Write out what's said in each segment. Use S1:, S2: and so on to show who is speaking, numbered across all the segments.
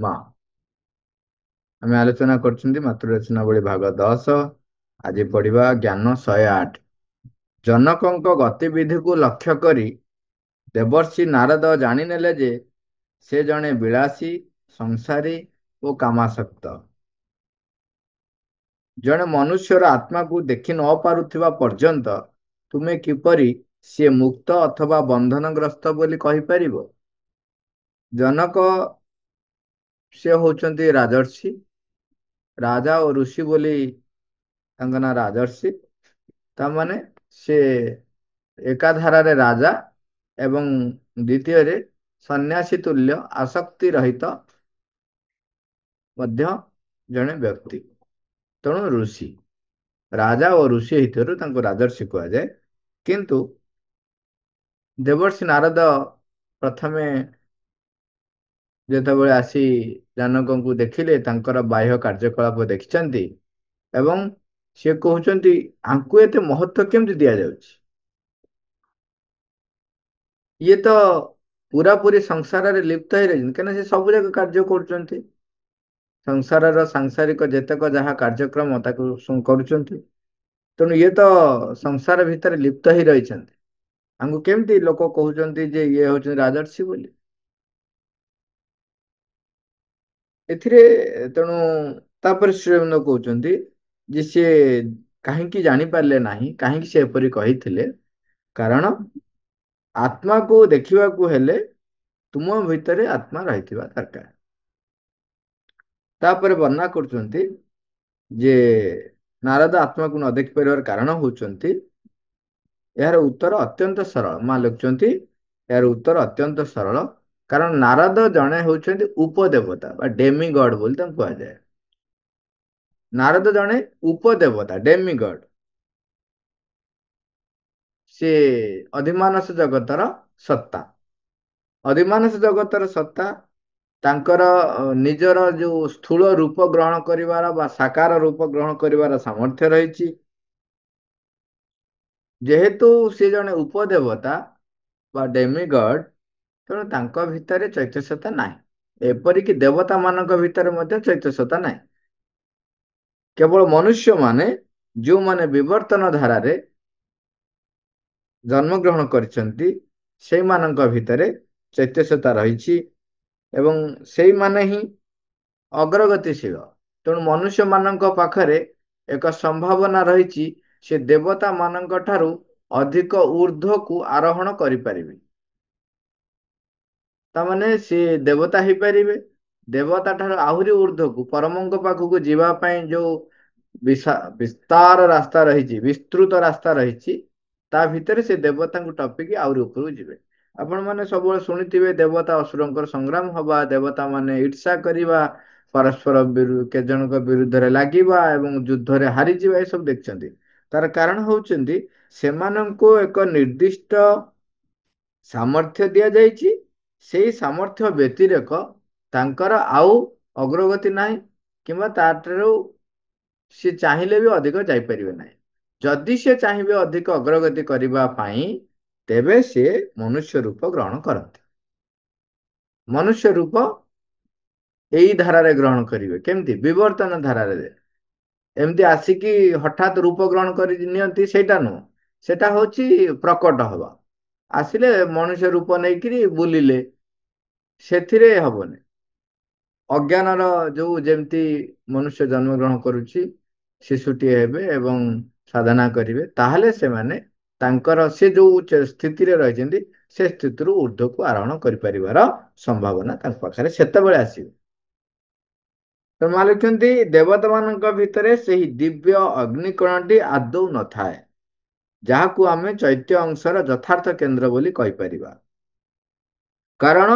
S1: ମା ଆମେ ଆଲୋଚନା କରୁଛନ୍ତି ମାତୃରଚନାବଳୀ ଭାଗ 10। ଆଜି ପଢିବା ଜ୍ଞାନ 108। ଜନକଙ୍କ ଗତିବିଧିକୁ ଲକ୍ଷ୍ୟ କରି ଦେବର୍ଷି ନାରଦ ଜାଣିନେଲେ ଯେ ସେ ଜଣେ ବିଳାସୀ, ସଂସାରୀ ଓ କାମାସକ୍ତ। ଜଣେ ମନୁଷ୍ୟର ଆତ୍ମାକୁ ଦେଖି ନ ପାରୁଥିବା ପର୍ଯ୍ୟନ୍ତ ତୁମେ କିପରି ସିଏ ମୁକ୍ତ ଅଥବା ବନ୍ଧନଗ୍ରସ୍ତ ବୋଲି କହିପାରିବ? ଜନକ ସେ ହଉଛନ୍ତି ରାଜର୍ଷି, ରାଜା ଓ ଋଷି ବୋଲି ତାଙ୍କ ନାଁ ରାଜର୍ଷି। ତାମାନେ ସେ ଏକାଧାରାରେ ରାଜା ଏବଂ ଦ୍ୱିତୀୟରେ ସନ୍ନ୍ୟାସୀ ତୁଲ୍ୟ ଆସକ୍ତି ରହିତ ମଧ୍ୟ ଜଣେ ବ୍ୟକ୍ତି। ତେଣୁ ଋଷି, ରାଜା ଓ ଋଷି ହେଇଥିବାରୁ ତାଙ୍କୁ ରାଜର୍ଷି କୁହାଯାଏ। କିନ୍ତୁ ଦେବର୍ଷି ନାରଦ ପ୍ରଥମେ ଯେତେବେଳେ ଆସି ଜାନକଙ୍କୁ ଦେଖିଲେ, ତାଙ୍କର ବାହ୍ୟ କାର୍ଯ୍ୟକଳାପ ଦେଖିଛନ୍ତି ଏବଂ ସିଏ କହୁଛନ୍ତି ଆଙ୍କୁ ଏତେ ମହତ୍ଵ କେମିତି ଦିଆଯାଉଛି? ଇଏ ତ ପୁରାପୁରି ସଂସାରରେ ଲିପ୍ତ ହେଇ ରହିଛନ୍ତି, କାହିଁକିନା ସେ ସବୁ ଯାକ କାର୍ଯ୍ୟ କରୁଛନ୍ତି। ସଂସାରର ସାଂସାରିକ ଯେତେକ ଯାହା କାର୍ଯ୍ୟକ୍ରମ ତାକୁ କରୁଛନ୍ତି। ତେଣୁ ଇଏ ତ ସଂସାର ଭିତରେ ଲିପ୍ତ ହେଇ ରହିଛନ୍ତି। ତାଙ୍କୁ କେମିତି ଲୋକ କହୁଛନ୍ତି ଯେ ଇଏ ହଉଛନ୍ତି ରାଜର୍ଷି ବୋଲି? ଏଥିରେ ତେଣୁ ତାପରେ ଶ୍ରୀଅରବିନ୍ଦ କହୁଛନ୍ତି ଯେ ସିଏ କାହିଁକି ଜାଣିପାରିଲେ ନାହିଁ, କାହିଁକି ସେ ଏପରି କହିଥିଲେ? କାରଣ ଆତ୍ମାକୁ ଦେଖିବାକୁ ହେଲେ ତୁମ ଭିତରେ ଆତ୍ମା ରହିଥିବା ଦରକାର। ତାପରେ ବର୍ଣ୍ଣନା କରୁଛନ୍ତି ଯେ ନାରଦ ଆତ୍ମାକୁ ନ ଦେଖିପାରିବାର କାରଣ ହଉଛନ୍ତି, ଏହାର ଉତ୍ତର ଅତ୍ୟନ୍ତ ସରଳ। ମା ଲେଖୁଛନ୍ତି ଏହାର ଉତ୍ତର ଅତ୍ୟନ୍ତ ସରଳ। କାରଣ ନାରଦ ଜଣେ ହଉଛନ୍ତି ଉପଦେବତା ବା ଡେମି ଗଡ ବୋଲି ତାଙ୍କୁ କୁହାଯାଏ। ନାରଦ ଜଣେ ଉପଦେବତା, ଡେମିଗଡ। ସେ ଅଧିମାନସ ଜଗତର ସତ୍ତା। ଅଧିମାନସ ଜଗତର ସତ୍ତା। ତାଙ୍କର ନିଜର ଯୋଉ ସ୍ଥୂଳ ରୂପ ଗ୍ରହଣ କରିବାର ବା ସାକାର ରୂପ ଗ୍ରହଣ କରିବାର ସାମର୍ଥ୍ୟ ରହିଛି। ଯେହେତୁ ସେ ଜଣେ ଉପଦେବତା ବା ଡେମିଗଡ, ତେଣୁ ତାଙ୍କ ଭିତରେ ଚୈତନ୍ୟତା ନାହିଁ। ଏପରିକି ଦେବତା ମାନଙ୍କ ଭିତରେ ମଧ୍ୟ ଚୈତନ୍ୟତା ନାହିଁ। କେବଳ ମନୁଷ୍ୟମାନେ ଯେଉଁମାନେ ବିବର୍ତ୍ତନ ଧାରାରେ ଜନ୍ମଗ୍ରହଣ କରିଛନ୍ତି, ସେଇମାନଙ୍କ ଭିତରେ ଚୈତନ୍ୟତା ରହିଛି ଏବଂ ସେଇମାନେ ହିଁ ଅଗ୍ରଗତିଶୀଳ। ତେଣୁ ମନୁଷ୍ୟମାନଙ୍କ ପାଖରେ ଏକ ସମ୍ଭାବନା ରହିଛି, ସେ ଦେବତା ମାନଙ୍କ ଠାରୁ ଅଧିକ ଊର୍ଧ୍ୱକୁ ଆରୋହଣ କରିପାରିବେ। ତାମାନେ ସେ ଦେବତା ହେଇପାରିବେ। ଦେବତା ଠାରୁ ଆହୁରି ଊର୍ଧ୍ୱକୁ ପରମଙ୍କ ପାଖକୁ ଯିବା ପାଇଁ ଯୋଉ ବିସ୍ତାର ରାସ୍ତା ରହିଛି, ବିସ୍ତୃତ ରାସ୍ତା ରହିଛି, ତା ଭିତରେ ସେ ଦେବତାଙ୍କୁ ଟପିକି ଆହୁରି ଉପରକୁ ଯିବେ। ଆପଣ ମାନେ ସବୁବେଳେ ଶୁଣିଥିବେ ଦେବତା ଅସୁରଙ୍କର ସଂଗ୍ରାମ ହବା, ଦେବତା ମାନେ ঈର୍ଷା କରିବା, ପରସ୍ପର କେତେ ଜଣଙ୍କ ବିରୁଦ୍ଧରେ ଲାଗିବା ଏବଂ ଯୁଦ୍ଧରେ ହାରିଯିବା, ଏସବୁ ଦେଖିଛନ୍ତି। ତାର କାରଣ ହଉଛନ୍ତି ସେମାନଙ୍କୁ ଏକ ନିର୍ଦ୍ଦିଷ୍ଟ ସାମର୍ଥ୍ୟ ଦିଆଯାଇଛି। ସେଇ ସାମର୍ଥ୍ୟ ବ୍ୟତିରେକ ତାଙ୍କର ଆଉ ଅଗ୍ରଗତି ନାହିଁ, କିମ୍ବା ତାଠାରୁ ସିଏ ଚାହିଁଲେ ବି ଅଧିକ ଯାଇପାରିବେ ନାହିଁ। ଯଦି ସେ ଚାହିଁବେ ଅଧିକ ଅଗ୍ରଗତି କରିବା ପାଇଁ, ତେବେ ସେ ମନୁଷ୍ୟ ରୂପ ଗ୍ରହଣ କରନ୍ତି। ମନୁଷ୍ୟ ରୂପ ଏଇ ଧାରାରେ ଗ୍ରହଣ କରିବେ। କେମିତି? ବିବର୍ତ୍ତନ ଧାରାରେ। ଏମିତି ଆସିକି ହଠାତ୍ ରୂପ ଗ୍ରହଣ କରି ନିଅନ୍ତି, ସେଇଟା ନୁହଁ। ସେଟା ହଉଛି ପ୍ରକଟ ହବା। ଆସିଲେ ମଣିଷ ରୂପ ନେଇକିରି ବୁଲିଲେ, ସେଥିରେ ହବନି। ଅଜ୍ଞାନର ଯୋଉ ଯେମିତି ମନୁଷ୍ୟ ଜନ୍ମଗ୍ରହଣ କରୁଛି, ଶିଶୁଟିଏ ହେବେ ଏବଂ ସାଧନା କରିବେ, ତାହେଲେ ସେମାନେ ତାଙ୍କର ସେ ଯୋଉ ସ୍ଥିତିରେ ରହିଛନ୍ତି, ସେ ସ୍ଥିତିରୁ ଊର୍ଦ୍ଧ୍ୱକୁ ଆରୋହଣ କରିପାରିବାର ସମ୍ଭାବନା ତାଙ୍କ ପାଖରେ ସେତେବେଳେ ଆସିବ। ତ ମା ଲେଖୁଛନ୍ତି ଦେବତା ମାନଙ୍କ ଭିତରେ ସେହି ଦିବ୍ୟ ଅଗ୍ନିକୋଣଟି ଆଦୌ ନଥାଏ, ଯାହାକୁ ଆମେ ଚୈତ୍ୟ ଅଂଶର ଯଥାର୍ଥ କେନ୍ଦ୍ର ବୋଲି କହିପାରିବା। କାରଣ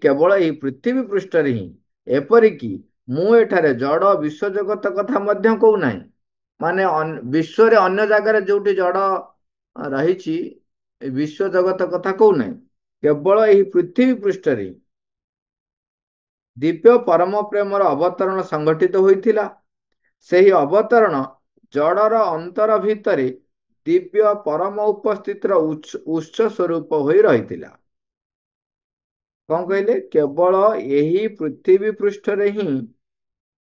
S1: କେବଳ ଏହି ପୃଥିବୀ ପୃଷ୍ଠରେ ହିଁ, ଏପରିକି ମୁଁ ଏଠାରେ ଜଡ ବିଶ୍ୱ ଜଗତ କଥା ମଧ୍ୟ କହୁନାହିଁ। ମାନେ ବିଶ୍ୱରେ ଅନ୍ୟ ଜାଗାରେ ଯୋଉଠି ଜଡ ରହିଛି, ବିଶ୍ୱ ଜଗତ କଥା କହୁନାହିଁ। କେବଳ ଏହି ପୃଥିବୀ ପୃଷ୍ଠରେ ଦିବ୍ୟ ପରମ ପ୍ରେମର ଅବତରଣ ସଂଗଠିତ ହୋଇଥିଲା। ସେହି ଅବତରଣ ଜଡର ଅନ୍ତର ଭିତରେ ଦିବ୍ୟ ପରମ ଉପସ୍ଥିତିର ଉତ୍ସ ସ୍ୱରୂପ ହୋଇ ରହିଥିଲା। କଣ କହିଲେ, କେବଳ ଏହି ପୃଥିବୀ ପୃଷ୍ଠରେ ହିଁ,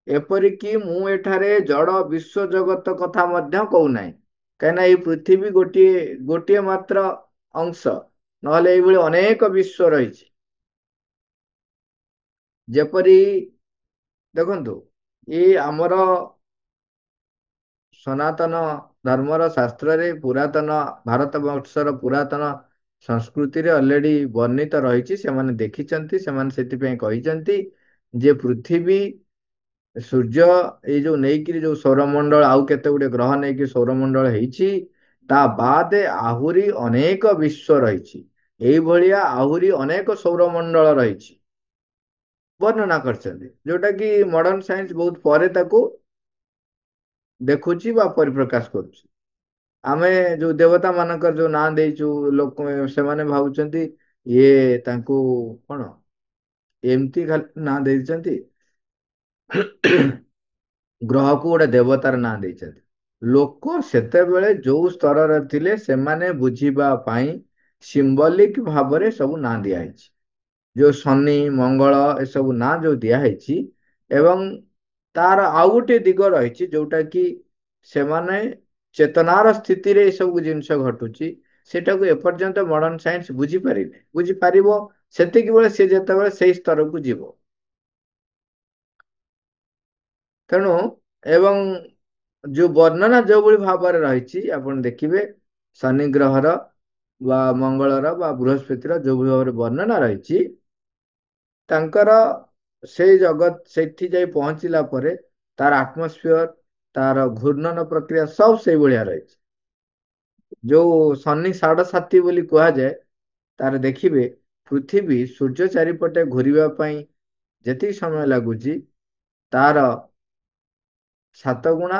S1: ଏପରିକି ମୁଁ ଏଠାରେ ଜଡ଼ ବିଶ୍ଵ ଜଗତ କଥା ମଧ୍ୟ କହୁନାହିଁ, କାହିଁକିନା ଏଇ ପୃଥିବୀ ଗୋଟିଏ ଗୋଟିଏ ମାତ୍ର ଅଂଶ, ନହେଲେ ଏଇଭଳି ଅନେକ ବିଶ୍ଵ ରହିଛି। ଯେପରି ଦେଖନ୍ତୁ, ଏଇ ଆମର ସନାତନ ଧର୍ମର ଶାସ୍ତ୍ରରେ, ପୁରାତନ ଭାରତ ବର୍ଷର ପୁରାତନ ସଂସ୍କୃତିରେ ଅଲରେଡି ବର୍ଣ୍ଣିତ ରହିଛି, ସେମାନେ ଦେଖିଛନ୍ତି, ସେମାନେ ସେଥିପାଇଁ କହିଛନ୍ତି ଯେ ପୃଥିବୀ, ସୂର୍ଯ୍ୟ, ଏଇ ଯୋଉ ନେଇକିରି ଯୋଉ ସୌରମଣ୍ଡଳ, ଆଉ କେତେ ଗୁଡେ ଗ୍ରହ ନେଇକି ସୌରମଣ୍ଡଳ ହେଇଛି, ତା ବାଦେ ଆହୁରି ଅନେକ ବିଶ୍ଵ ରହିଛି, ଏଇଭଳିଆ ଆହୁରି ଅନେକ ସୌରମଣ୍ଡଳ ରହିଛି, ବର୍ଣ୍ଣନା କରିଛନ୍ତି, ଯୋଉଟା କି ମଡର୍ଣ୍ଣ ସାଇନ୍ସ ବହୁତ ପରେ ତାକୁ ଦେଖୁଛି ବା ପରିପ୍ରକାଶ କରୁଛି। ଆମେ ଯୋଉ ଦେବତା ମାନଙ୍କର ଯୋଉ ନାଁ ଦେଇଛୁ, ଲୋକ ସେମାନେ ଭାବୁଛନ୍ତି ଇଏ ତାଙ୍କୁ କଣ ଏମିତି ଖାଲି ନାଁ ଦେଇଛନ୍ତି, ଗ୍ରହକୁ ଗୋଟେ ଦେବତାର ନାଁ ଦେଇଛନ୍ତି। ଲୋକ ସେତେବେଳେ ଯୋଉ ସ୍ତରରେ ଥିଲେ, ସେମାନେ ବୁଝିବା ପାଇଁ ସିମ୍ବଲିକ ଭାବରେ ସବୁ ନାଁ ଦିଆହେଇଛି। ଯୋଉ ଶନି, ମଙ୍ଗଳ, ଏସବୁ ନାଁ ଯୋଉ ଦିଆହେଇଛି, ଏବଂ ତାର ଆଉ ଗୋଟେ ଦିଗ ରହିଛି ଯୋଉଟା କି ସେମାନେ ଚେତନାର ସ୍ଥିତିରେ ଏସବୁ ଜିନିଷ ଘଟୁଛି, ସେଟାକୁ ଏପର୍ଯ୍ୟନ୍ତ ମଡର୍ଣ୍ଣ ସାଇନ୍ସ ବୁଝିପାରିନି। ବୁଝିପାରିବ ସେତିକି ବେଳେ ସେ ଯେତେବେଳେ ସେଇ ସ୍ତରକୁ ଯିବ। ତେଣୁ, ଏବଂ ଯୋଉ ବର୍ଣ୍ଣନା ଯୋଉଭଳି ଭାବରେ ରହିଛି, ଆପଣ ଦେଖିବେ ଶନି ଗ୍ରହର ବା ମଙ୍ଗଳର ବା ବୃହସ୍ପତିର ଯୋଉଭଳି ଭାବରେ ବର୍ଣ୍ଣନା ରହିଛି, ତାଙ୍କର ସେଇ ଜଗତ ସେଠି ଯାଇ ପହଞ୍ଚିଲା ପରେ ତାର ଆଟମସ୍ଫିୟର, ତାର ଘୂର୍ଣ୍ଣନ ପ୍ରକ୍ରିୟା ସବୁ ସେଇଭଳିଆ ରହିଛି। ଯୋଉ ଶନି ସାଢେ ସାତି ବୋଲି କୁହାଯାଏ, ତାର ଦେଖିବେ ପୃଥିବୀ ସୂର୍ଯ୍ୟ ଚାରିପଟେ ଘୂରିବା ପାଇଁ ଯେତିକି ସମୟ ଲାଗୁଛି, ତାର 7 ଗୁଣା,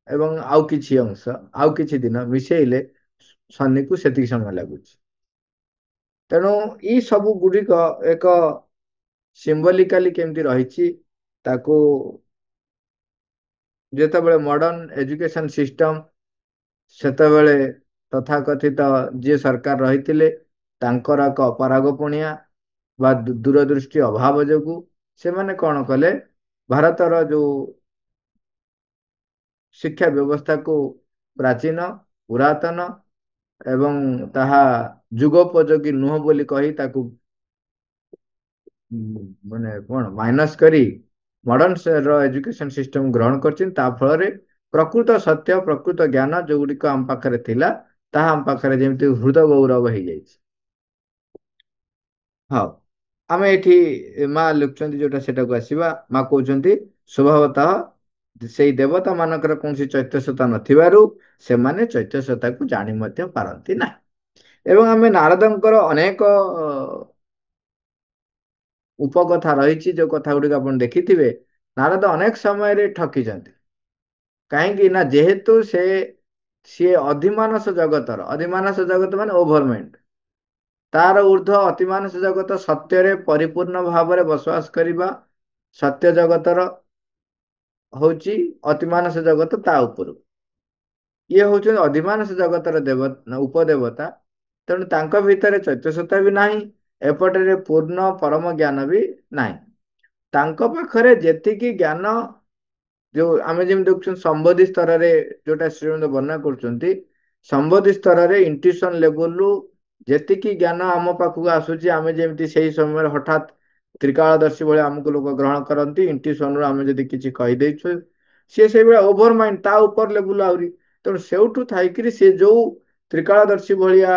S1: ଏବଂ ଆଉ କିଛି ଅଂଶ, ଆଉ କିଛି ଦିନ ମିଶେଇଲେ ଶନିକୁ ସେତିକି ସମୟ ଲାଗୁଛି। ତେଣୁ ଏଇ ସବୁ ଗୁଡିକ ଏକ ସିମ୍ବଲିକାଲି କେମିତି ରହିଛି, ତାକୁ ଯେତେବେଳେ ମଡର୍ଣ୍ଣ ଏଜୁକେସନ ସିଷ୍ଟମ, ସେତେବେଳେ ତଥାକଥିତ ଯିଏ ସରକାର ରହିଥିଲେ, ତାଙ୍କର ଏକ ଅପରାଗପଣିଆ ବା ଦୂରଦୃଷ୍ଟି ଅଭାବ ଯୋଗୁ ସେମାନେ କଣ କଲେ, ଭାରତର ଯୋଉ ଶିକ୍ଷା ବ୍ୟବସ୍ଥାକୁ ପ୍ରାଚୀନ, ପୁରାତନ ଏବଂ ତାହା ଯୁଗୋପଯୋଗୀ ନୁହଁ ବୋଲି କହି ତାକୁ ମାନେ କଣ ମାଇନସ କରି ମଡର୍ଣ୍ଣ ର ଏଜୁକେସନ ସିଷ୍ଟମ ଗ୍ରହଣ କରିଛନ୍ତି। ତା ଫଳରେ ପ୍ରକୃତ ସତ୍ୟ, ପ୍ରକୃତ ଜ୍ଞାନ ଯୋଉଗୁଡିକ ଆମ ପାଖରେ ଥିଲା, ତାହା ଆମ ପାଖରେ ଯେମିତି ହୃଦ ଗୌରବ ହେଇଯାଇଛି। ହଉ, ଆମେ ଏଠି ମା ଲେଖୁଛନ୍ତି ଯୋଉଟା ସେଟାକୁ ଆସିବା। ମା କହୁଛନ୍ତି ସ୍ୱଭାବତଃ ସେଇ ଦେବତା ମାନଙ୍କର କୌଣସି ଚୈତ୍ୟସତା ନଥିବାରୁ ସେମାନେ ଚୈତ୍ୟସତାକୁ ଜାଣି ମଧ୍ୟ ପାରନ୍ତି ନାହିଁ। ଏବଂ ଆମେ ନାରଦଙ୍କର ଅନେକ ଉପକଥା ରହିଛି, ଯୋଉ କଥା ଗୁଡିକ ଆପଣ ଦେଖିଥିବେ, ନାରଦ ଅନେକ ସମୟରେ ଠକିଛନ୍ତି। କାହିଁକି ନା ଯେହେତୁ ସିଏ ଅଧିମାନସ ଜଗତର, ଅଧିମାନସ ଜଗତ ମାନେ ଓଭର ମାଇଣ୍ଡ, ତାର ଉର୍ଦ୍ଧ୍ୱ ଅତିମାନସ ଜଗତ ସତ୍ୟରେ ପରିପୂର୍ଣ୍ଣ ଭାବରେ ବସବାସ କରିବା, ସତ୍ୟ ଜଗତର ହଉଛି ଅତିମାନସ ଜଗତ ତା ଉପରୁ। ଇଏ ହଉଛନ୍ତି ଅଧିମାନସ ଜଗତର ଉପଦେବତା। ତେଣୁ ତାଙ୍କ ଭିତରେ ଚୈତ୍ୟସତା ବି ନାହିଁ, ଏପଟରେ ପୂର୍ଣ୍ଣ ପରମ ଜ୍ଞାନ ବି ନାହିଁ। ତାଙ୍କ ପାଖରେ ଯେତିକି ଜ୍ଞାନ, ଯୋଉ ଆମେ ଯେମିତି ଦେଖୁଛନ୍ତି ସମ୍ବୋଧି ସ୍ତରରେ, ଯୋଉଟା ଶ୍ରୀମନ୍ତ ବର୍ଣ୍ଣନା କରୁଛନ୍ତି, ସମ୍ବୋଧି ସ୍ତରରେ ଇଣ୍ଟୁଇସନ ଲେବୁଲରୁ ଯେତିକି ଜ୍ଞାନ ଆମ ପାଖକୁ ଆସୁଛି, ଆମେ ଯେମିତି ସେଇ ସମୟରେ ହଠାତ୍ ତ୍ରିକାଳଦର୍ଶୀ ଭଳି ଆମକୁ ଲୋକ ଗ୍ରହଣ କରନ୍ତି, ଇଣ୍ଟୁଇସନରୁ ଆମେ ଯଦି କିଛି କହିଦେଇଛୁ, ସିଏ ସେଇଭଳିଆ ଓଭର ମାଇଣ୍ଡ, ତା ଉପର ଲେବୁଲ ଆହୁରି। ତେଣୁ ସେଇଠୁ ଥାଇକିରି ସେ ଯୋଉ ତ୍ରିକାଳଦର୍ଶୀ ଭଳିଆ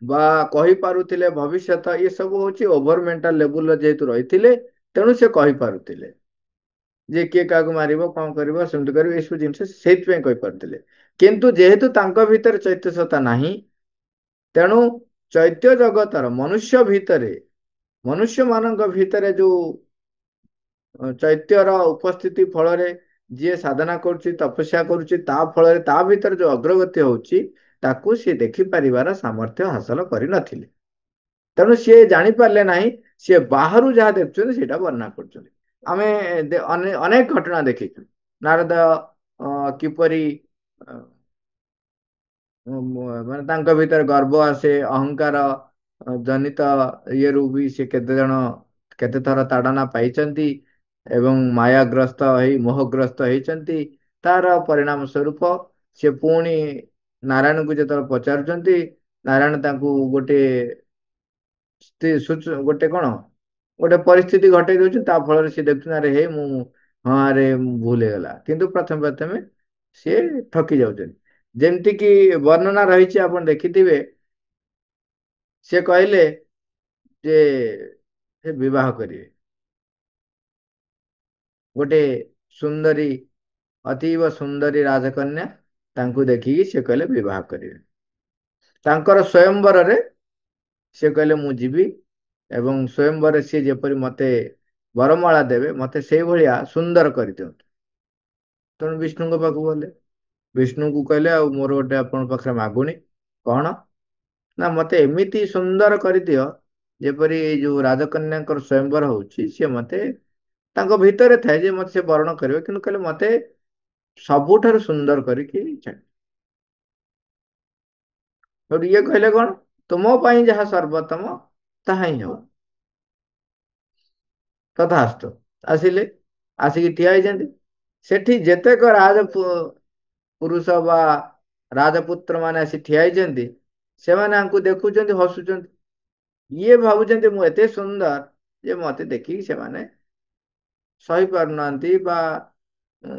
S1: ବା କହିପାରୁଥିଲେ ଭବିଷ୍ୟତ, ଏ ସବୁ ହଉଛି ଓଭର ମେଣ୍ଟାଲ ଲେବୁଲର ଯେହେତୁ ରହିଥିଲେ, ତେଣୁ ସେ କହିପାରୁଥିଲେ ଯେ କିଏ କାହାକୁ ମାରିବ, କଣ କରିବ, ସେମିତି କରିବ, ଏସବୁ ଜିନିଷ ସେଇଥିପାଇଁ କହିପାରୁଥିଲେ। କିନ୍ତୁ ଯେହେତୁ ତାଙ୍କ ଭିତରେ ଚୈତ୍ୟସତା ନାହିଁ, ତେଣୁ ଚୈତ୍ୟ ଜଗତର ମନୁଷ୍ୟ ଭିତରେ, ମନୁଷ୍ୟ ମାନଙ୍କ ଭିତରେ ଯୋଉ ଚୈତ୍ୟର ଉପସ୍ଥିତି ଫଳରେ ଯିଏ ସାଧନା କରୁଛି, ତପସ୍ୟା କରୁଛି, ତା ଫଳରେ ତା ଭିତରେ ଯୋଉ ଅଗ୍ରଗତି ହଉଛି, ତାକୁ ସିଏ ଦେଖିପାରିବାର ସାମର୍ଥ୍ୟ ହାସଲ କରିନଥିଲେ। ତେଣୁ ସିଏ ଜାଣିପାରିଲେ ନାହିଁ, ସିଏ ବାହାରୁ ଯାହା ଦେଖୁଛନ୍ତି ସେଇଟା ବର୍ଣ୍ଣନା କରୁଛନ୍ତି। ଆମେ ଅନେକ ଘଟଣା ଦେଖିଛୁ। ନାରଦ କିପରି ମାନେ ତାଙ୍କ ଭିତରେ ଗର୍ବ ଆସେ, ଅହଙ୍କାର ଜନିତ ଇଏରୁ ବି ସେ କେତେ ଜଣ କେତେ ଥର ତାଡ଼ନା ପାଇଛନ୍ତି ଏବଂ ମାୟାଗ୍ରସ୍ତ ହେଇ ମୋହଗ୍ରସ୍ତ ହେଇଛନ୍ତି। ତାର ପରିଣାମ ସ୍ୱରୂପ ସେ ପୁଣି ନାରାୟଣକୁ ଯେତେବେଳେ ପଚାରୁଛନ୍ତି, ନାରାୟଣ ତାଙ୍କୁ ଗୋଟେ କଣ ଗୋଟେ ପରିସ୍ଥିତି ଘଟେଇ ଦଉଛି, ତା ଫଳରେ ସେ ଦେଖୁଛନ୍ତି ଆରେ ହେ ମୁଁ ହଁ ଆରେ ଭୁଲ ହେଇଗଲା, କିନ୍ତୁ ପ୍ରଥମେ ପ୍ରଥମେ ସିଏ ଠକି ଯାଉଛନ୍ତି। ଯେମିତି କିି ବର୍ଣ୍ଣନା ରହିଛି ଆପଣ ଦେଖିଥିବେ, ସେ କହିଲେ ଯେ ସେ ବିବାହ କରିବେ ଗୋଟେ ସୁନ୍ଦରୀ, ଅତୀବ ସୁନ୍ଦରୀ ରାଜକନ୍ୟା, ତାଙ୍କୁ ଦେଖିକି ସେ କହିଲେ ବିବାହ କରିବେ। ତାଙ୍କର ସ୍ୱୟଂବରରେ ସେ କହିଲେ ମୁଁ ଯିବି ଏବଂ ସ୍ୱୟଂବରରେ ସିଏ ଯେପରି ମତେ ବରମାଳା ଦେବେ, ମତେ ସେଇଭଳିଆ ସୁନ୍ଦର କରିଦିଅନ୍ତୁ। ତେଣୁ ବିଷ୍ଣୁଙ୍କ ପାଖକୁ ଗଲେ, ବିଷ୍ଣୁଙ୍କୁ କହିଲେ ଆଉ ମୋର ଗୋଟେ ଆପଣଙ୍କ ପାଖରେ ମାଗୁଣି କଣ ନା, ମତେ ଏମିତି ସୁନ୍ଦର କରିଦିଅ ଯେପରି ଏଇ ଯୋଉ ରାଜକନ୍ୟାଙ୍କର ସ୍ୱୟଂବର ହଉଛି, ସିଏ ମତେ ତାଙ୍କ ଭିତରେ ଥାଏ ଯେ ମତେ ସେ ବରଣ କରିବେ, କିନ୍ତୁ କହିଲେ ମତେ ସବୁଠାରୁ ସୁନ୍ଦର କରିକି ଛାଡ। ସେଠୁ ଇଏ କହିଲେ କଣ, ତୁମ ପାଇଁ ଯାହା ସର୍ବୋତ୍ତମ ତାହା ହିଁ ହବ। ତଥାସ୍ତୁ। ଆସିଲେ, ଆସିକି ଠିଆ ହେଇଛନ୍ତି। ସେଠି ଯେତେକ ପୁରୁଷ ବା ରାଜପୁତ୍ର ମାନେ ଆସି ଠିଆ ହେଇଛନ୍ତି, ସେମାନେ ଆଙ୍କୁ ଦେଖୁଛନ୍ତି, ହସୁଛନ୍ତି। ଇଏ ଭାବୁଛନ୍ତି ମୁଁ ଏତେ ସୁନ୍ଦର ଯେ ମତେ ଦେଖିକି ସେମାନେ ସହି ପାରୁନାହାନ୍ତି ବା ଉଁ,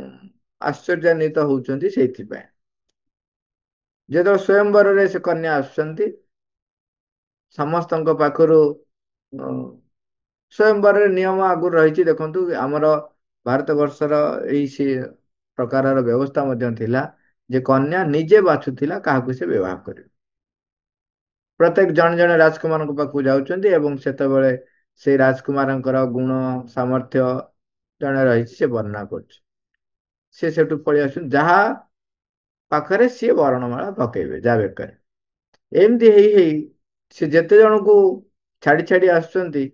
S1: ଆଶ୍ଚର୍ଯ୍ୟାନ୍ୱିତ ହଉଛନ୍ତି ସେଇଥିପାଇଁ। ଯେତେବେଳେ ସ୍ୱୟଂବରରେ ସେ କନ୍ୟା ଆସୁଛନ୍ତି, ସମସ୍ତଙ୍କ ପାଖରୁ ସ୍ୱୟଂବରରେ ନିୟମ ଆଗରୁ ରହିଛି, ଦେଖନ୍ତୁ ଆମର ଭାରତ ବର୍ଷର ପ୍ରକାରର ବ୍ୟବସ୍ଥା ମଧ୍ୟ ଥିଲା ଯେ କନ୍ୟା ନିଜେ ବାଛୁଥିଲା କାହାକୁ ସେ ବିବାହ କରିବ। ପ୍ରତ୍ୟେକ ଜଣେ ଜଣେ ରାଜକୁମାରଙ୍କ ପାଖକୁ ଯାଉଛନ୍ତି ଏବଂ ସେତେବେଳେ ସେଇ ରାଜକୁମାରଙ୍କର ଗୁଣ ସାମର୍ଥ୍ୟ ଜଣେ ରହିଛି ସେ ବର୍ଣ୍ଣନା କରୁଛି। ସେ ସେଠୁ ପଳେଇ ଆସୁଛନ୍ତି, ଯାହା ପାଖରେ ସିଏ ବରଣମାଳା ପକେଇବେ, ଯାହା ବେକରେ। ଏମିତି ହେଇ ହେଇ ସେ ଯେତେ ଜଣଙ୍କୁ ଛାଡି ଛାଡି ଆସୁଛନ୍ତି,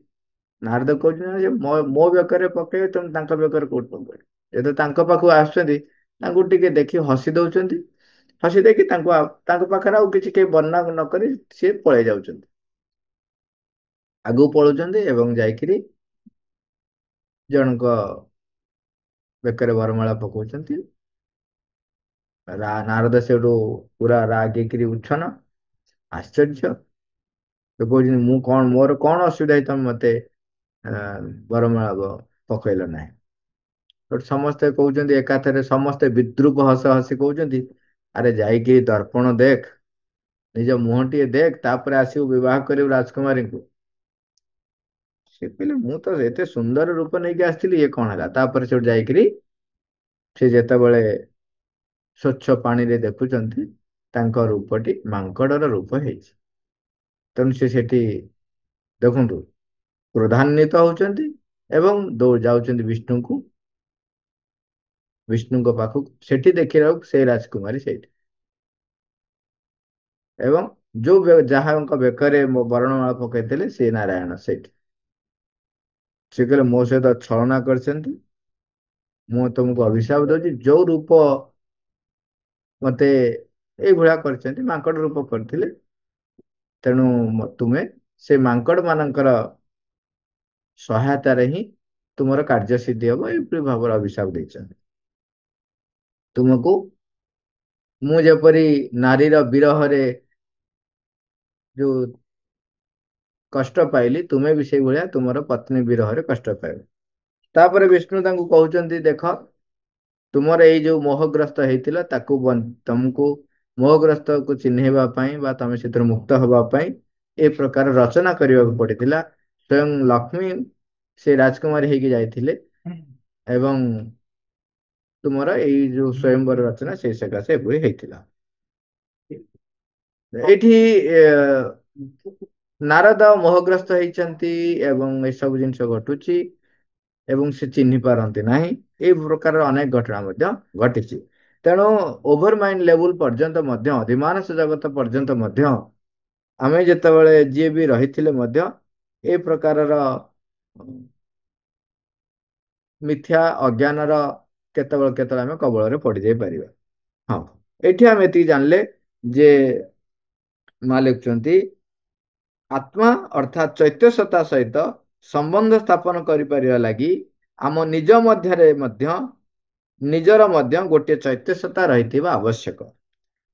S1: ନାରଦ କହୁଛନ୍ତି ଯେ ମୋ ବେକରେ ପକେଇବେ, ତେଣୁ ତାଙ୍କ ବେକରେ କୋଉଠି ପକେଇବେ। ଯେତେବେଳେ ତାଙ୍କ ପାଖକୁ ଆସୁଛନ୍ତି, ତାଙ୍କୁ ଟିକେ ଦେଖି ହସି ଦଉଛନ୍ତି। ହସି ଦେଇକି ତାଙ୍କ ପାଖରେ ଆଉ କିଛି କେହି ବର୍ଣ୍ଣନା ନ କରି ସିଏ ପଳେଇ ଯାଉଛନ୍ତି। ଆଗକୁ ପଳଉଛନ୍ତି ଏବଂ ଯାଇକିରି ଜଣଙ୍କ ବେକରେ ବରମାଳା ପକଉଛନ୍ତି। ନାରଦ ସେଠୁ ପୁରା ରାଗିକିରି ଉଚ୍ଛନ୍ନ, ଆଶ୍ଚର୍ଯ୍ୟ। ସେ କହୁଛନ୍ତି ମୁଁ କଣ, ମୋର କଣ ଅସୁବିଧା ହେଇଛି ତମେ ମତେ ବରମାଳା ପକେଇଲ ନାହିଁ। ସେଠୁ ସମସ୍ତେ କହୁଛନ୍ତି, ଏକାଥରେ ସମସ୍ତେ ବିଦ୍ରୁପ ହସ ହସି କହୁଛନ୍ତି ଆରେ ଯାଇକି ଦର୍ପଣ ଦେଖ, ନିଜ ମୁହଁଟିଏ ଦେଖ, ତାପରେ ଆସିବୁ ବିବାହ କରିବୁ ରାଜକୁମାରୀଙ୍କୁ। ସେ କହିଲେ ମୁଁ ତ ଏତେ ସୁନ୍ଦର ରୂପ ନେଇକି ଆସିଥିଲି, ଇଏ କଣ ହେଲା। ତାପରେ ସେଠୁ ଯାଇକିରି ସେ ଯେତେବେଳେ ସ୍ୱଚ୍ଛ ପାଣିରେ ଦେଖୁଛନ୍ତି, ତାଙ୍କ ରୂପଟି ମାଙ୍କଡର ରୂପ ହେଇଛି। ତେଣୁ ସେ ସେଠି ଦେଖନ୍ତୁ କ୍ରୋଧାନ୍ୱିତ ହଉଛନ୍ତି ଏବଂ ଯାଉଛନ୍ତି ବିଷ୍ଣୁଙ୍କ ପାଖକୁ। ସେଠି ଦେଖିବାକୁ ସେଇ ରାଜକୁମାରୀ ସେଇଠି, ଏବଂ ଯାହାଙ୍କ ବେକରେ ମୋ ବରଣମାଳ ପକେଇଥିଲେ ସେ ନାରାୟଣ ସେଇଠି। ସେ କହିଲେ ମୋ ସହିତ ଛଳନା କରିଛନ୍ତି, ମୁଁ ତମକୁ ଅଭିଶାପ ଦଉଛି। ଯୋଉ ରୂପ ମତେ ଏଇଭଳିଆ କରିଛନ୍ତି, ମାଙ୍କଡ ରୂପ କରିଥିଲେ, ତେଣୁ ତୁମେ ସେ ମାଙ୍କଡ ମାନଙ୍କର ସହାୟତାରେ ହିଁ ତୁମର କାର୍ଯ୍ୟ ସିଦ୍ଧି ହବ, ଏଇପରି ଭାବରେ ଅଭିଶାପ ଦେଇଛନ୍ତି। ତୁମକୁ ମୁଁ ଯେପରି ନାରୀର ବିରହରେ ଯୋଉ କଷ୍ଟ ପାଇଲି, ତୁମେ ବି ସେଇଭଳିଆ ତୁମର ପତ୍ନୀ ବିରହରେ କଷ୍ଟ ପାଇବ। ତାପରେ ବିଷ୍ଣୁ ତାଙ୍କୁ କହୁଛନ୍ତି ଦେଖ, ତୁମର ଏଇ ଯୋଉ ମୋହଗ୍ରସ୍ତ ହେଇଥିଲା, ତମକୁ ମୋହଗ୍ରସ୍ତକୁ ଚିହ୍ନେଇବା ପାଇଁ ବା ତମେ ସେଥିରୁ ମୁକ୍ତ ହବା ପାଇଁ ଏ ପ୍ରକାର ରଚନା କରିବାକୁ ପଡିଥିଲା। ସ୍ଵୟଂ ଲକ୍ଷ୍ମୀ ସେ ରାଜକୁମାରୀ ହେଇକି ଯାଇଥିଲେ ଏବଂ ତୁମର ଏଇ ଯୋଉ ସ୍ଵୟଂବର ରଚନା ସେଇ ସକାଶେ ଏଭଳି ହେଇଥିଲା। ଏଇଠି ଏ, ନାରଦ ମୋହଗ୍ରସ୍ତ ହେଇଛନ୍ତି ଏବଂ ଏସବୁ ଜିନିଷ ଘଟୁଛି ଏବଂ ସେ ଚିହ୍ନି ପାରନ୍ତି ନାହିଁ। ଏଇ ପ୍ରକାରର ଅନେକ ଘଟଣା ମଧ୍ୟ ଘଟିଛି। ତେଣୁ ଓଭର ମାଇଣ୍ଡ ଲେବୁଲ ପର୍ଯ୍ୟନ୍ତ ମଧ୍ୟ, ଅଧିମାନସ ଜଗତ ପର୍ଯ୍ୟନ୍ତ ମଧ୍ୟ ଆମେ ଯେତେବେଳେ ଯିଏ ବି ରହିଥିଲେ ମଧ୍ୟ ଏ ପ୍ରକାରର ମିଥ୍ୟା ଅଜ୍ଞାନର କେତେବେଳେ କେତେବେଳେ ଆମେ କବଳରେ ପଡିଯାଇ ପାରିବା। ହଁ, ଏଠି ଆମେ ଏତିକି ଜାଣିଲେ ଯେ ମା ଲେଖୁଛନ୍ତି ଆତ୍ମା ଅର୍ଥାତ୍ ଚୈତ୍ୟ ସତ୍ତା ସହିତ ସମ୍ବନ୍ଧ ସ୍ଥାପନ କରିପାରିବା ଲାଗି ଆମ ନିଜ ମଧ୍ୟରେ ମଧ୍ୟ ନିଜର ମଧ୍ୟ ଗୋଟିଏ ଚୈତ୍ୟ ସତ୍ତା ରହିଥିବା ଆବଶ୍ୟକ।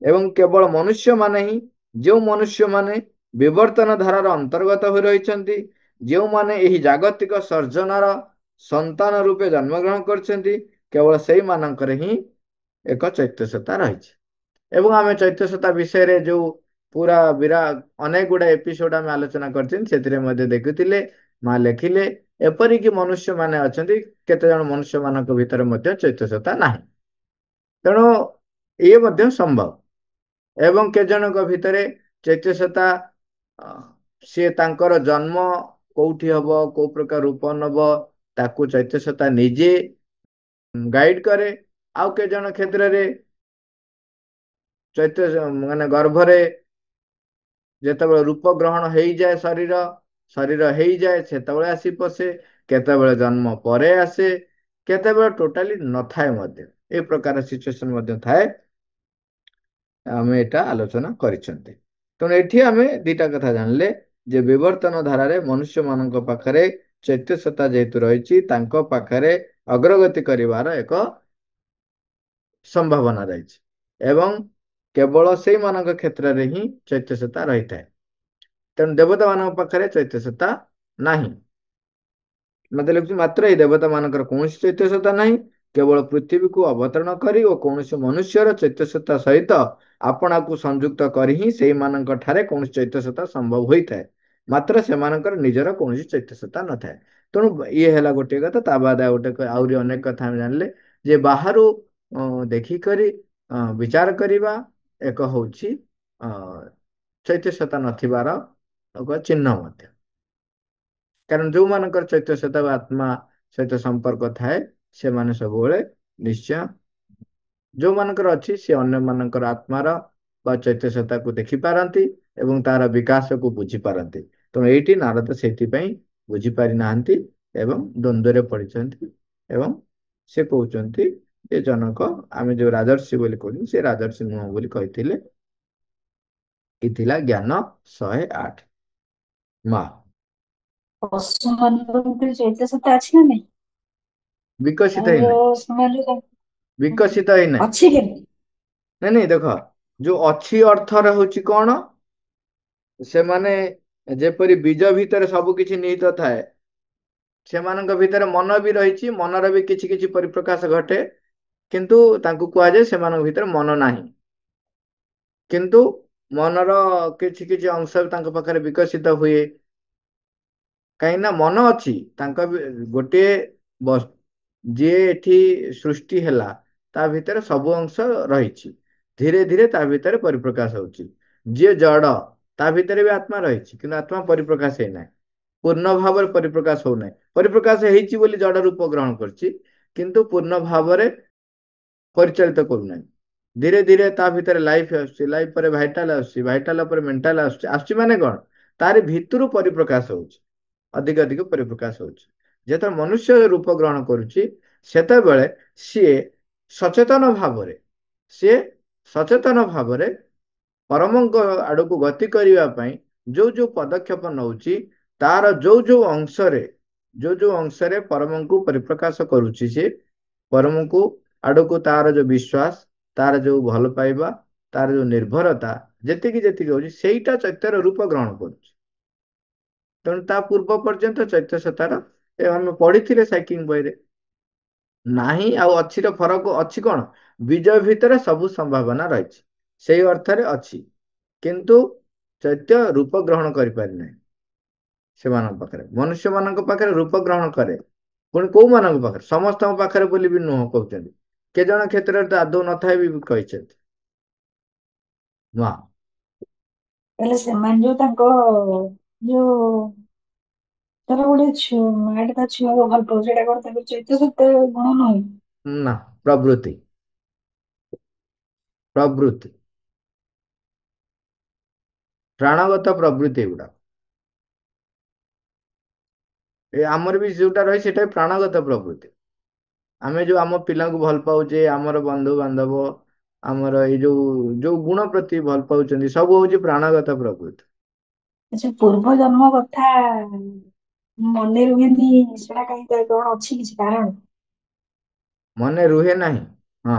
S1: ଏବଂ କେବଳ ମନୁଷ୍ୟମାନେ ହିଁ, ଯେଉଁ ମନୁଷ୍ୟମାନେ ବିବର୍ତ୍ତନ ଧାରାର ଅନ୍ତର୍ଗତ ହୋଇ ରହିଛନ୍ତି, ଯେଉଁମାନେ ଏହି ଜାଗତିକ ସର୍ଜନାର ସନ୍ତାନ ରୂପେ ଜନ୍ମଗ୍ରହଣ କରିଛନ୍ତି, କେବଳ ସେଇମାନଙ୍କରେ ହିଁ ଏକ ଚୈତ୍ୟ ସତ୍ତା ରହିଛି। ଏବଂ ଆମେ ଚୈତ୍ୟ ସତ୍ତା ବିଷୟରେ ଯୋଉ ପୁରା ଅନେକ ଗୁଡା ଏପିସୋଡ ଆମେ ଆଲୋଚନା କରିଛନ୍ତି, ସେଥିରେ ମଧ୍ୟ ଦେଖୁଥିଲେ ମା ଲେଖିଲେ ଏପରିକି ମନୁଷ୍ୟ ମାନେ ଅଛନ୍ତି, କେତେ ଜଣ ମନୁଷ୍ୟ ମାନଙ୍କ ଭିତରେ ମଧ୍ୟ ଚୈତ୍ୟ ସତ୍ତା ନାହିଁ। ତେଣୁ ଇଏ ମଧ୍ୟ ସମ୍ଭବ। ଏବଂ କେତେଜଣଙ୍କ ଭିତରେ ଚୈତ୍ୟ ସତ୍ତା ସିଏ ତାଙ୍କର ଜନ୍ମ କୋଉଠି ହବ, କୋଉ ପ୍ରକାର ରୂପ ନବ, ତାକୁ ଚୈତ୍ୟ ସତ୍ତା ନିଜେ ଗାଇଡ କରେ। ଆଉ କେତେ ଜଣ କ୍ଷେତ୍ରରେ ଚୈତ୍ୟ ମାନେ ଗର୍ଭରେ ଯେତେବେଳେ ରୂପ ଗ୍ରହଣ ହେଇଯାଏ, ଶରୀର ହେଇଯାଏ, ସେତେବେଳେ ଆସି ପଶେ, କେତେବେଳେ ଜନ୍ମ ପରେ ଆସେ, କେତେବେଳେ ଟୋଟାଲି ନଥାଏ ମଧ୍ୟ। ଏ ପ୍ରକାର ସିଚୁଏସନ ମଧ୍ୟ ଥାଏ, ଆମେ ଏଟା ଆଲୋଚନା କରିଛନ୍ତି। ତେଣୁ ଏଠି ଆମେ ଦିଟା କଥା ଜାଣିଲେ ଯେ ବିବର୍ତ୍ତନ ଧାରାରେ ମନୁଷ୍ୟ ମାନଙ୍କ ପାଖରେ ଚୈତ୍ୟ ସତ୍ତା ଯେହେତୁ ରହିଛି, ତାଙ୍କ ପାଖରେ ଅଗ୍ରଗତି କରିବାର ଏକ ସମ୍ଭାବନା ରହିଛି। ଏବଂ କେବଳ ସେଇମାନଙ୍କ କ୍ଷେତ୍ରରେ ହିଁ ଚୈତ୍ୟ ସତ୍ତା ରହିଥାଏ। ତେଣୁ ଦେବତା ମାନଙ୍କ ପାଖରେ ଚୈତ୍ୟ ସତ୍ତା ନାହିଁ। ମତେ ଲାଗୁଛି ମାତ୍ର ଏଇ ଦେବତା ମାନଙ୍କର କୌଣସି ଚୈତ୍ୟ ସତ୍ତା ନାହିଁ। କେବଳ ପୃଥିବୀକୁ ଅବତରଣ କରି ଓ କୌଣସି ମନୁଷ୍ୟର ଚୈତ୍ୟ ସତ୍ତା ସହିତ ଆପଣାକୁ ସଂଯୁକ୍ତ କରି ହିଁ ସେଇମାନଙ୍କ ଠାରେ କୌଣସି ଚୈତ୍ୟ ସତ୍ତା ସମ୍ଭବ ହୋଇଥାଏ। ମାତ୍ର ସେମାନଙ୍କର ନିଜର କୌଣସି ଚୈତ୍ୟ ସତ୍ତା ନଥାଏ। ତେଣୁ ଇଏ ହେଲା ଗୋଟିଏ କଥା। ତା ବାଦ ଆଉ ଗୋଟେ ଆହୁରି ଅନେକ କଥା ଆମେ ଜାଣିଲେ ଯେ ବାହାରୁ ଦେଖିକରି ବିଚାର କରିବା ଏକ ହଉଛି ଚୈତ୍ୟ ସତ୍ତା ନଥିବାର ଏକ ଚିହ୍ନ ମଧ୍ୟ। କାରଣ ଯୋଉମାନଙ୍କର ଚୈତ୍ୟ ସତ୍ତା ବା ଆତ୍ମା ସହିତ ସମ୍ପର୍କ ଥାଏ, ସେମାନେ ସବୁବେଳେ ନିଶ୍ଚୟ, ଯୋଉମାନଙ୍କର ଅଛି ସେ ଅନ୍ୟମାନଙ୍କର ଆତ୍ମାର ବା ଚୈତ୍ୟ ସତ୍ତାକୁ ଦେଖିପାରନ୍ତି ଏବଂ ତାର ବିକାଶକୁ ବୁଝିପାରନ୍ତି। ତେଣୁ ଏଇଠି ନାରଦ ସେଇଥିପାଇଁ ବୁଝିପାରି ନାହାନ୍ତି ଏବଂ ଦ୍ୱନ୍ଦ୍ୱରେ ପଡିଛନ୍ତି। ଏବଂ ସେ କହୁଛନ୍ତି ଯେ ଜନକ, ଆମେ ଯୋଉ ରାଜର୍ଷି ବୋଲି କହୁଛୁ, ସେ ରାଜର୍ଷି ନୁହଁ ବୋଲି କହିଥିଲେ। ଏ ଥିଲା ଜ୍ଞାନ 108 ମା।
S2: ପଶୁ ମାନଙ୍କ ଭିତରେ ଚୈତ୍ୟ ସତ୍ତା ଅଛି ନା ନାଇଁ?
S1: ବିକଶିତ
S2: ଆଉ
S1: ହେଇନାହିଁ।
S2: ସେମାନେ
S1: ବିକଶିତ ହେଇନାହିଁ।
S2: ଅଛି କେମିତି?
S1: ନାଇଁ ନାଇଁ, ଦେଖ, ଯୋଉ ଅଛି ଅର୍ଥର ହଉଛି କଣ, ସେମାନେ ଯେପରି ବୀଜ ଭିତରେ ସବୁ କିଛି ନିହିତ ଥାଏ, ସେମାନଙ୍କ ଭିତରେ ମନ ବି ରହିଛି, ମନର ବି କିଛି କିଛି ପରିପ୍ରକାଶ ଘଟେ, କିନ୍ତୁ ତାଙ୍କୁ କୁହାଯାଏ ସେମାନଙ୍କ ଭିତରେ ମନ ନାହିଁ। କିନ୍ତୁ ମନର କିଛି କିଛି ଅଂଶ ତାଙ୍କ ପାଖରେ ବିକଶିତ ହୁଏ। କାହିଁକି ନା ମନ ଅଛି ତାଙ୍କ ଗୋଟିଏ ଯିଏ ଏଠି ସୃଷ୍ଟି ହେଲା, ତା ଭିତରେ ସବୁ ଅଂଶ ରହିଛି। ଧୀରେ ଧୀରେ ତା ଭିତରେ ପରିପ୍ରକାଶ ହଉଛି। ଯିଏ ଜଡ, ତା ଭିତରେ ବି ଆତ୍ମା ରହିଛି, କିନ୍ତୁ ଆତ୍ମା ପରିପ୍ରକାଶ ହେଇନାହିଁ, ପୂର୍ଣ୍ଣ ଭାବରେ ପରିପ୍ରକାଶ ହଉନାହିଁ। ପରିପ୍ରକାଶ ହେଇଛି ବୋଲି ଜଡ ରୂପ ଗ୍ରହଣ କରୁଛି, କିନ୍ତୁ ପୂର୍ଣ୍ଣ ଭାବରେ ପରିଚାଳିତ କରୁନାହିଁ। ଧୀରେ ଧୀରେ ତା ଭିତରେ ଲାଇଫ ଆସୁଛି, ଲାଇଫ ପରେ ଭାଇଟାଲ ଆସୁଛି, ଭାଇଟାଲ ପରେ ମେଣ୍ଟାଲ ଆସୁଛି। ଆସୁଛି ମାନେ କଣ, ତାରି ଭିତରୁ ପରିପ୍ରକାଶ ହଉଛି, ଅଧିକ ଅଧିକ ପରିପ୍ରକାଶ ହଉଛି। ଯେତେବେଳେ ମନୁଷ୍ୟ ରୂପ ଗ୍ରହଣ କରୁଛି, ସେତେବେଳେ ସିଏ ସଚେତନ ଭାବରେ ସିଏ ସଚେତନ ଭାବରେ ପରମଙ୍କ ଆଡକୁ ଗତି କରିବା ପାଇଁ ଯୋଉ ଯୋଉ ପଦକ୍ଷେପ ନଉଛି, ତାର ଯୋଉ ଯୋଉ ଅଂଶରେ ପରମଙ୍କୁ ପରିପ୍ରକାଶ କରୁଛି, ସେ ପରମଙ୍କୁ ଆଡକୁ ତାର ଯୋଉ ବିଶ୍ୱାସ, ତାର ଯୋଉ ଭଲ ପାଇବା, ତାର ଯୋଉ ନିର୍ଭରତା ଯେତିକି ଯେତିକି ହଉଛି, ସେଇଟା ଚୈତ୍ୟର ରୂପ ଗ୍ରହଣ କରୁଛି। ତେଣୁ ତା ପୂର୍ବ ପର୍ଯ୍ୟନ୍ତ ଚୈତ୍ୟ ସତାର ଆମେ ପଢିଥିଲେ ସାଇକିଂ ବହିରେ। ନାହିଁ ଆଉ ଅଛିର ଫରକ ଅଛି କଣ, ବିଜୟ ଭିତରେ ସବୁ ସମ୍ଭାବନା ରହିଛି, ସେଇ ଅର୍ଥରେ ଅଛି। କିନ୍ତୁ ଚୈତ୍ୟ ରୂପ ଗ୍ରହଣ କରିପାରିନାହିଁ ସେମାନଙ୍କ ପାଖରେ। ମନୁଷ୍ୟ ମାନଙ୍କ ପାଖରେ ରୂପ ଗ୍ରହଣ କରେ, ପୁଣି କୋଉମାନଙ୍କ ପାଖରେ, ସମସ୍ତଙ୍କ ପାଖରେ ବୋଲି ବି ନୁହଁ କହୁଛନ୍ତି। କେ ଜଣ କ୍ଷେତ୍ରରେ ତ ଆଦୌ ନଥାଏ ବି କହିଛନ୍ତି। ମା
S2: ତାହେଲେ ସେମାନେ ଯୋଉ ତାଙ୍କ ଯୋଉ ତାର ଗୋଟେ ମାଆଟେ ତା ଛୁଆକୁ ଭଲ ପାଉଛି, ସେଇଟା କଣ ତାଙ୍କର ଚୈତ୍ୟ ସତ୍ୟ ଗୁଣ ନୁହେଁ?
S1: ନା, ପ୍ରବୃତ୍ତି, ପ୍ରବୃତ୍ତି, ପ୍ରାଣଗତ ପ୍ରବୃତ୍ତି ଏଗୁଡା। ଏ ଆମର ବି ଯୋଉଟା ରହି ସେଟା ପ୍ରାଣଗତ ପ୍ରବୃତ୍ତି। ଆମେ ଯୋଉ ଆମ ପିଲାଙ୍କୁ ଭଲ ପାଉଛେ, ଆମର ବନ୍ଧୁ ବାନ୍ଧବ, ଆମର ଏଇ ଯୋଉ ଯୋଉ ଗୁଣ ପ୍ରତି ଭଲ ପାଉଛନ୍ତି, ସବୁ ହଉଛି ପ୍ରାଣଗତ ପ୍ରବୃତ୍ତି।
S2: ଆଚ୍ଛା, ପୂର୍ବ ଜନ୍ମ କଥା ମନେ ରୁହେନି, ସେଟା କାହିଁକି, କଣ ଅଛି କିଛି କାରଣ?
S1: ମନେ ରୁହେ ନାହିଁ। ହଁ,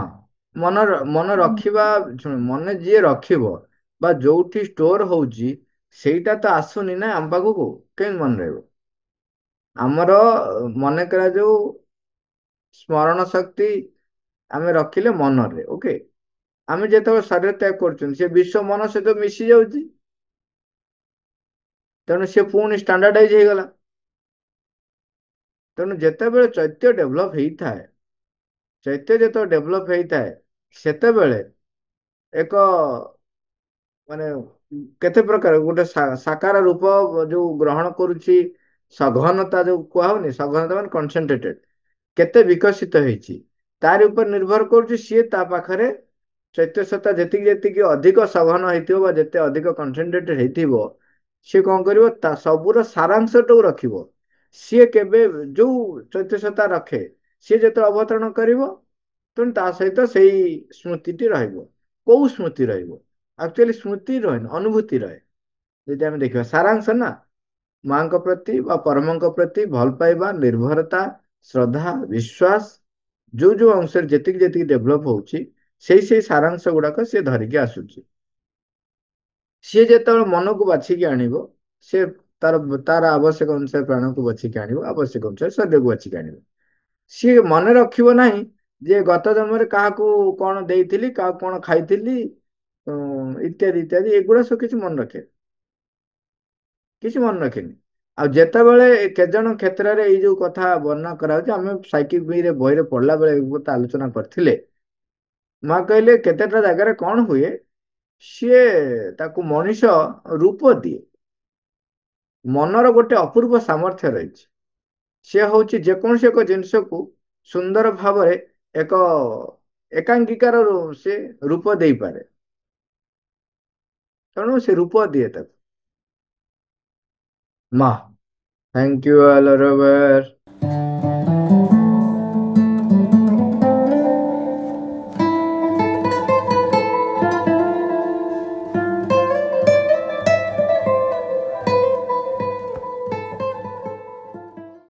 S1: ମନେ
S2: ହୁଁ।
S1: ରଖିବା, ଶୁଣ, ମନେ ଯିଏ ରଖିବ ବା ଯୋଉଠି ଷ୍ଟୋର ହଉଛି ସେଇଟା ତ ଆସୁନି ନା ଆମ ପାଖକୁ, କେମିତି ମନେ ରହିବ? ଆମର ମନେ କରାଯାଉ ସ୍ମରଣ ଶକ୍ତି ଆମେ ରଖିଲେ ମନରେ, ଓକେ। ଆମେ ଯେତେବେଳେ ଶରୀର ତ୍ୟାଗ କରୁଛନ୍ତି ସେ ବିଶ୍ୱ ମନ ସହିତ ମିଶି ଯାଉଛି, ତେଣୁ ସେ ପୁଣି ଷ୍ଟାଣ୍ଡାର୍ଡାଇଜ ହେଇଗଲା। ତେଣୁ ଯେତେବେଳେ ଚୈତ୍ୟ ଡେଭଲପ ହେଇଥାଏ, ଚୈତ୍ୟ ଯେତେବେଳେ ଡେଭଲପ ହେଇଥାଏ, ସେତେବେଳେ ଏକ ମାନେ କେତେ ପ୍ରକାର ଗୋଟେ ସାକାର ରୂପ ଯୋଉ ଗ୍ରହଣ କରୁଛି, ସଘନତା ଯୋଉ କୁହା ହଉନି, ସଘନତା ମାନେ କନସେନ୍ଟ୍ରେଟେଡ, କେତେ ବିକଶିତ ହେଇଛି ତାରି ଉପରେ ନିର୍ଭର କରୁଛି। ସିଏ ତା ପାଖରେ ଚୈତ୍ୟ ସତ୍ତା ଯେତିକି ଯେତିକି ଅଧିକ ସଘନ ହେଇଥିବ ବା ଯେତେ ଅଧିକ କନସେନ୍ଟ୍ରେଟେଡ ହେଇଥିବ, ସିଏ କଣ କରିବ, ତା ସବୁର ସାରାଂଶଟାକୁ ରଖିବ। ସିଏ କେବେ, ଯୋଉ ଚୈତ୍ୟ ସତ୍ତା ରଖେ, ସିଏ ଯେତେବେଳେ ଅବତରଣ କରିବ, ତେଣୁ ତା ସହିତ ସେଇ ସ୍ମୃତିଟି ରହିବ। କୋଉ ସ୍ମୃତି ରହିବ? ଆକ୍ଚୁଆଲି ସ୍ମୃତି ରହେନି, ଅନୁଭୂତି ରହେ। ଯଦି ଆମେ ଦେଖିବା ସାରାଂଶ ନା, ମାଙ୍କ ପ୍ରତି ବା ପରମଙ୍କ ପ୍ରତି ଭଲ ପାଇବା, ନିର୍ଭରତା, ଶ୍ରଦ୍ଧା, ବିଶ୍ୱାସ, ଯୋଉ ଯୋଉ ଅଂଶରେ ଯେତିକି ଯେତିକି ଡେଭଲପ ହଉଛି, ସେଇ ସାରାଂଶ ଗୁଡାକ ସିଏ ଧରିକି ଆସୁଛି। ସିଏ ଯେତେବେଳେ ମନକୁ ବାଛିକି ଆଣିବ, ସେ ତାର ତାର ଆବଶ୍ୟକ ଅନୁସାରେ ପ୍ରାଣକୁ ବାଛିକି ଆଣିବ, ଆବଶ୍ୟକ ଅନୁସାରେ ଶରୀରକୁ ବାଛିକି ଆଣିବ। ସିଏ ମନେ ରଖିବ ନାହିଁ ଯେ ଗତ ଜନ୍ମରେ କାହାକୁ କଣ ଦେଇଥିଲି, କାହାକୁ କଣ ଖାଇଥିଲି, ଇତ୍ୟାଦି ଇତ୍ୟାଦି, ଏଗୁଡା ସବୁ କିଛି ମନେ ରଖେ, କିଛି ମନେ ରଖେନି। ଆଉ ଯେତେବେଳେ କେତେଜଣ କ୍ଷେତ୍ରରେ ଏଇ ଯୋଉ କଥା ବର୍ଣ୍ଣନା କରାଉଛି, ଆମେ ସାଇକିକ ବହିରେ ପଢିଲା ବେଳେ ଏ କଥା ଆଲୋଚନା କରିଥିଲେ। ମା କହିଲେ କେତେଟା ଜାଗାରେ କଣ ହୁଏ, ସିଏ ତାକୁ ମଣିଷ ରୂପ ଦିଏ। ମନର ଗୋଟେ ଅପୂର୍ବ ସାମର୍ଥ୍ୟ ରହିଛି। ସିଏ ହଉଛି ଯେକୌଣସି ଏକ ଜିନିଷକୁ ସୁନ୍ଦର ଭାବରେ ଏକ ଏକାଙ୍କିକାର ସେ ରୂପ ଦେଇପାରେ, ତେଣୁ ସେ ରୂପ ଦିଏ ତାକୁ। ମା, ଥ୍ୟାଙ୍କ ୟୁ ଅଲ୍ ଓଭର।